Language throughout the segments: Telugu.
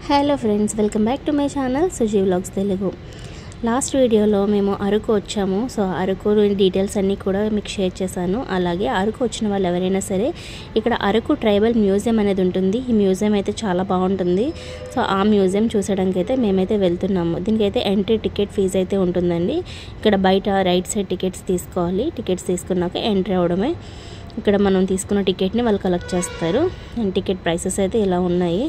Hello friends, welcome back to my channel Suji vlogs Telugu. Last వీడియోలో మేము అరకు వచ్చాము. సో అరకు డీటెయిల్స్ అన్నీ కూడా మీకు షేర్ చేశాను. అలాగే అరకు వచ్చిన వాళ్ళు ఎవరైనా సరే ఇక్కడ అరకు ట్రైబల్ మ్యూజియం అనేది ఉంటుంది. ఈ మ్యూజియం అయితే చాలా బాగుంటుంది. సో ఆ మ్యూజియం చూసడానికి అయితే మేమైతే వెళ్తున్నాము. దీనికైతే ఎంట్రీ టికెట్ ఫీజు అయితే ఉంటుందండి. ఇక్కడ బయట రైట్ సైడ్ టికెట్స్ తీసుకోవాలి. టికెట్స్ తీసుకున్నాక ఎంట్రీ అవడమే. ఇక్కడ మనం తీసుకున్న టికెట్ని వాళ్ళు కలెక్ట్ చేస్తారు. అండ్ టికెట్ ప్రైసెస్ అయితే ఇలా ఉన్నాయి.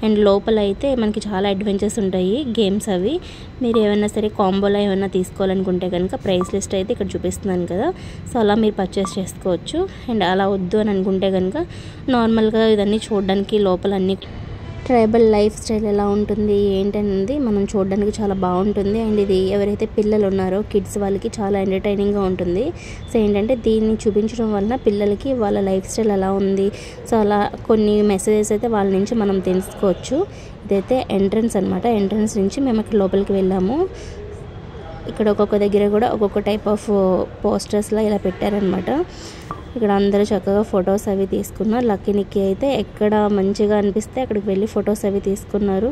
అండ్ లోపల అయితే మనకి చాలా అడ్వెంచర్స్ ఉంటాయి, గేమ్స్ అవి. మీరు ఏమైనా సరే కాంబోలో ఏమైనా తీసుకోవాలనుకుంటే కనుక ప్రైస్ లిస్ట్ అయితే ఇక్కడ చూపిస్తున్నాను కదా. సో అలా మీరు పర్చేస్ చేసుకోవచ్చు. అండ్ అలా వద్దు అని అనుకుంటే కనుక నార్మల్గా ఇవన్నీ చూడడానికి లోపల అన్ని ట్రైబల్ లైఫ్ స్టైల్ ఎలా ఉంటుంది ఏంటనేది మనం చూడడానికి చాలా బాగుంటుంది. అండ్ ఇది ఎవరైతే పిల్లలు ఉన్నారో కిడ్స్ వాళ్ళకి చాలా ఎంటర్టైనింగ్గా ఉంటుంది. సో ఏంటంటే దీన్ని చూపించడం వలన పిల్లలకి వాళ్ళ లైఫ్ స్టైల్ ఎలా ఉంది, సో అలా కొన్ని మెసేజెస్ అయితే వాళ్ళ నుంచి మనం తెలుసుకోవచ్చు. ఇదైతే ఎంట్రన్స్ అనమాట. ఎంట్రన్స్ నుంచి మేము అక్కడ లోపలికి వెళ్ళాము. ఇక్కడ ఒక్కొక్క దగ్గర కూడా ఒక్కొక్క టైప్ ఆఫ్ పోస్టర్స్లా ఇలా పెట్టారనమాట. ఇక్కడ అందరూ చక్కగా ఫొటోస్ అవి తీసుకున్నారు. లక్కీ నిక్కీ అయితే ఎక్కడ మంచిగా అనిపిస్తే అక్కడికి వెళ్ళి ఫొటోస్ అవి తీసుకున్నారు.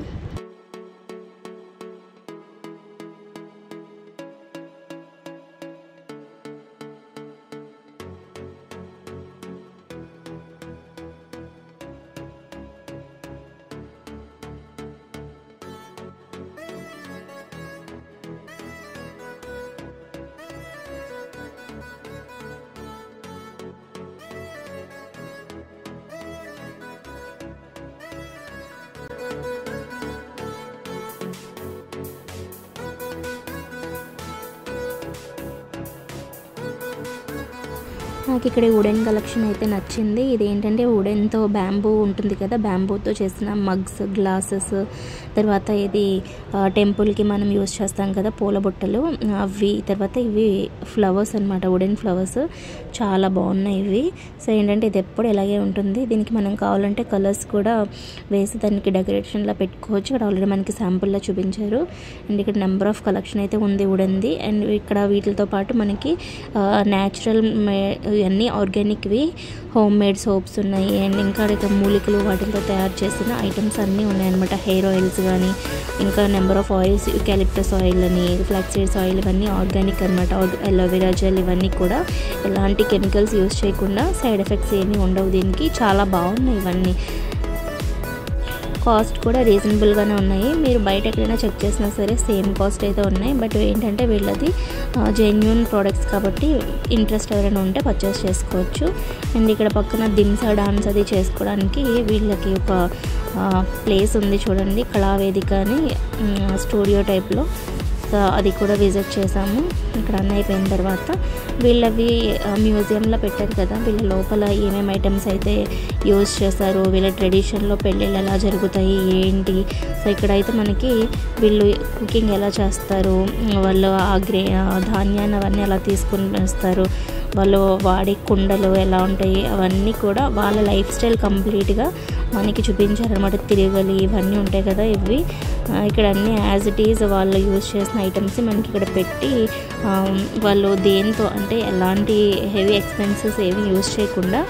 నాకు ఇక్కడ వుడెన్ కలెక్షన్ అయితే నచ్చింది. ఇది ఏంటంటే వుడెన్తో బ్యాంబూ ఉంటుంది కదా, బ్యాంబూతో చేసిన మగ్స్, గ్లాసెస్, తర్వాత ఇది టెంపుల్కి మనం యూజ్ చేస్తాం కదా పూల బుట్టలు అవి, తర్వాత ఇవి ఫ్లవర్స్ అనమాట, వుడెన్ ఫ్లవర్స్ చాలా బాగున్నాయి ఇవి. సో ఏంటంటే ఇది ఎప్పుడు ఇలాగే ఉంటుంది. దీనికి మనం కావాలంటే కలర్స్ కూడా వేసి దానికి డెకరేషన్లా పెట్టుకోవచ్చు. ఇక్కడ ఆల్రెడీ మనకి శాంపుల్లా చూపించారు. అండ్ ఇక్కడ నెంబర్ ఆఫ్ కలెక్షన్ అయితే ఉంది వుడెన్ది. అండ్ ఇక్కడ వీటితో పాటు మనకి న్యాచురల్ ఇవన్నీ ఆర్గానిక్వి హోమ్ మేడ్ సోప్స్ ఉన్నాయి. అండ్ ఇంకా ఇక్కడ మూలికలు వాటితో తయారు చేసిన ఐటమ్స్ అన్నీ ఉన్నాయన్నమాట. హెయిర్ ఆయిల్స్ కానీ ఇంకా నెంబర్ ఆఫ్ ఆయిల్స్, యూకాలిప్టస్ ఆయిల్ అని, ఫ్లాక్స్ సీడ్స్ ఆయిల్, ఇవన్నీ ఆర్గానిక్ అనమాట. అలోవెరా జెల్ ఇవన్నీ కూడా ఎలాంటి కెమికల్స్ యూజ్ చేయకుండా, సైడ్ ఎఫెక్ట్స్ ఏమీ ఉండవు దీనికి. చాలా బాగున్నాయి ఇవన్నీ. కాస్ట్ కూడా రీజనబుల్గానే ఉన్నాయి. మీరు బయట ఎక్కడైనా చెక్ చేసినా సరే సేమ్ కాస్ట్ అయితే ఉన్నాయి. బట్ ఏంటంటే వీళ్ళది జెన్యూన్ ప్రోడక్ట్స్ కాబట్టి ఇంట్రెస్ట్ ఎవరైనా ఉంటే పర్చేస్ చేసుకోవచ్చు. అండ్ ఇక్కడ పక్కన దింసా డాన్స్ అది చేసుకోవడానికి వీళ్ళకి ఒక ప్లేస్ ఉంది చూడండి, కళావేదిక అని, స్టూడియో టైప్లో. సో అది కూడా విజిట్ చేసాము. ఇక్కడ అన్నీ అయిపోయిన తర్వాత వీళ్ళవి మ్యూజియంలో పెట్టారు కదా, వీళ్ళ లోపల ఏమేమి ఐటమ్స్ అయితే యూజ్ చేశారు, వీళ్ళ ట్రెడిషన్లో పెళ్ళిళ్ళు ఎలా జరుగుతాయి ఏంటి. సో ఇక్కడైతే మనకి వీళ్ళు కుకింగ్ ఎలా చేస్తారు, వాళ్ళు ధాన్యాన్ని అవన్నీ ఎలా తీసుకుని వస్తారు, వాళ్ళు వాడే కుండలు ఎలా ఉంటాయి, అవన్నీ కూడా వాళ్ళ లైఫ్ స్టైల్ కంప్లీట్గా మనకి చూపించారనమాట. తిరగలి ఇవన్నీ ఉంటాయి కదా ఇవి. ఇక్కడ అన్నీ యాజ్ ఇట్ ఈజ్ వాళ్ళు యూజ్ చేసిన ఐటమ్స్ మనకి ఇక్కడ పెట్టి, వాళ్ళు దేంతో అంటే ఎలాంటి హెవీ ఎక్స్పెన్సెస్ ఏమి యూజ్ చేయకుండా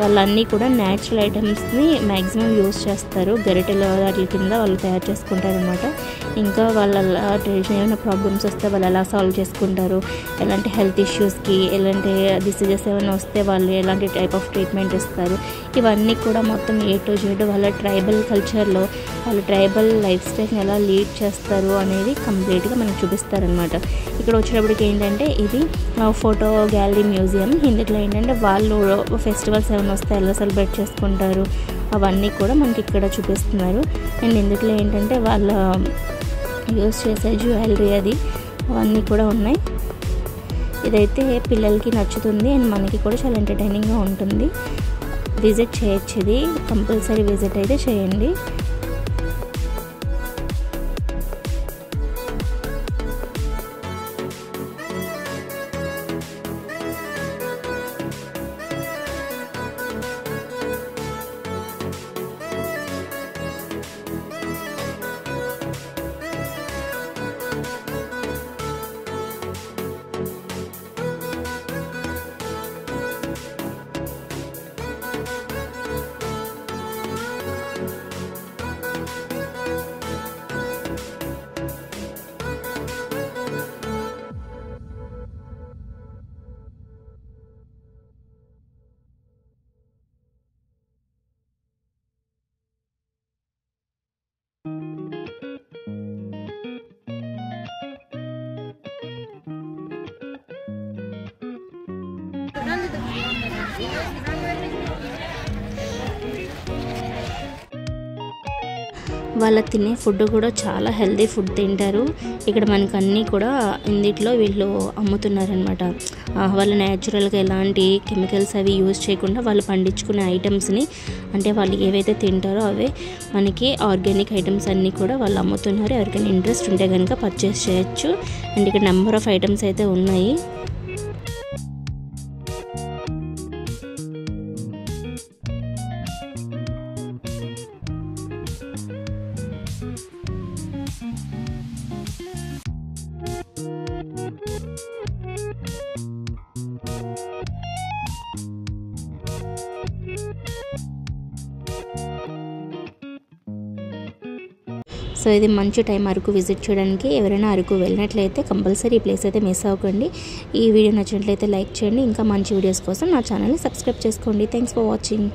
వాళ్ళన్నీ కూడా న్యాచురల్ ఐటమ్స్ని మ్యాక్సిమం యూజ్ చేస్తారు. గరిటెలు వాటి కింద వాళ్ళు తయారు చేసుకుంటారనమాట. ఇంకా వాళ్ళ ట్రెడిషన్ ఏమైనా ప్రాబ్లమ్స్ వస్తే వాళ్ళు ఎలా సాల్వ్ చేసుకుంటారు, ఎలాంటి హెల్త్ ఇష్యూస్కి, ఎలాంటి డిసీజెస్ ఏమైనా వస్తే వాళ్ళు ఎలాంటి టైప్ ఆఫ్ ట్రీట్మెంట్ ఇస్తారు, ఇవన్నీ కూడా మొత్తం ఏ టు జెడ్ వాళ్ళ ట్రైబల్ కల్చర్లో వాళ్ళ ట్రైబల్ లైఫ్ స్టైల్ని ఎలా లీడ్ చేస్తారు అనేది కంప్లీట్గా మనకు చూపిస్తారనమాట. ఇక్కడ వచ్చేటప్పటికి ఏంటంటే ఇది ఫోటో గ్యాలరీ మ్యూజియం. ఇందులో ఏంటంటే వాళ్ళు ఫెస్టివల్స్ ఏమైనా వస్తే ఎలా సెలబ్రేట్ చేసుకుంటారు అవన్నీ కూడా మనకి ఇక్కడ చూపిస్తున్నారు. అండ్ ఇందులో ఏంటంటే వాళ్ళ యూజ్ చేసే జ్యువెలరీ అది అవన్నీ కూడా ఉన్నాయి. ఇదైతే పిల్లలకి నచ్చుతుంది అండ్ మనకి కూడా చాలా ఎంటర్టైనింగ్గా ఉంటుంది. విజిట్ చేయొచ్చు, ఇది కంపల్సరీ విజిట్ అయితే చేయండి. వాళ్ళ తినే ఫుడ్ కూడా చాలా హెల్తీ ఫుడ్ తింటారు. ఇక్కడ మనకు అన్నీ కూడా ఇందులో వీళ్ళు అమ్ముతున్నారనమాట. వాళ్ళు న్యాచురల్గా ఎలాంటి కెమికల్స్ అవి యూజ్ చేయకుండా వాళ్ళు పండించుకునే ఐటమ్స్ని, అంటే వాళ్ళు ఏవైతే తింటారో అవే మనకి ఆర్గానిక్ ఐటమ్స్ అన్నీ కూడా వాళ్ళు అమ్ముతున్నారు. ఎవరికైనా ఇంట్రెస్ట్ ఉంటే కనుక పర్చేస్ చేయొచ్చు. అండ్ ఇక్కడ నెంబర్ ఆఫ్ ఐటమ్స్ అయితే ఉన్నాయి. సో ఇది మంచి టైం అరకు విజిట్ చేయడానికి. ఎవరైనా అరకు వెళ్ళినట్లయితే కంపల్సరీ ఈ ప్లేస్ అయితే మిస్ అవ్వకండి. ఈ వీడియో నచ్చినట్లయితే లైక్ చేయండి. ఇంకా మంచి వీడియోస్ కోసం నా ఛానల్ని సబ్స్క్రైబ్ చేసుకోండి. Thanks for watching.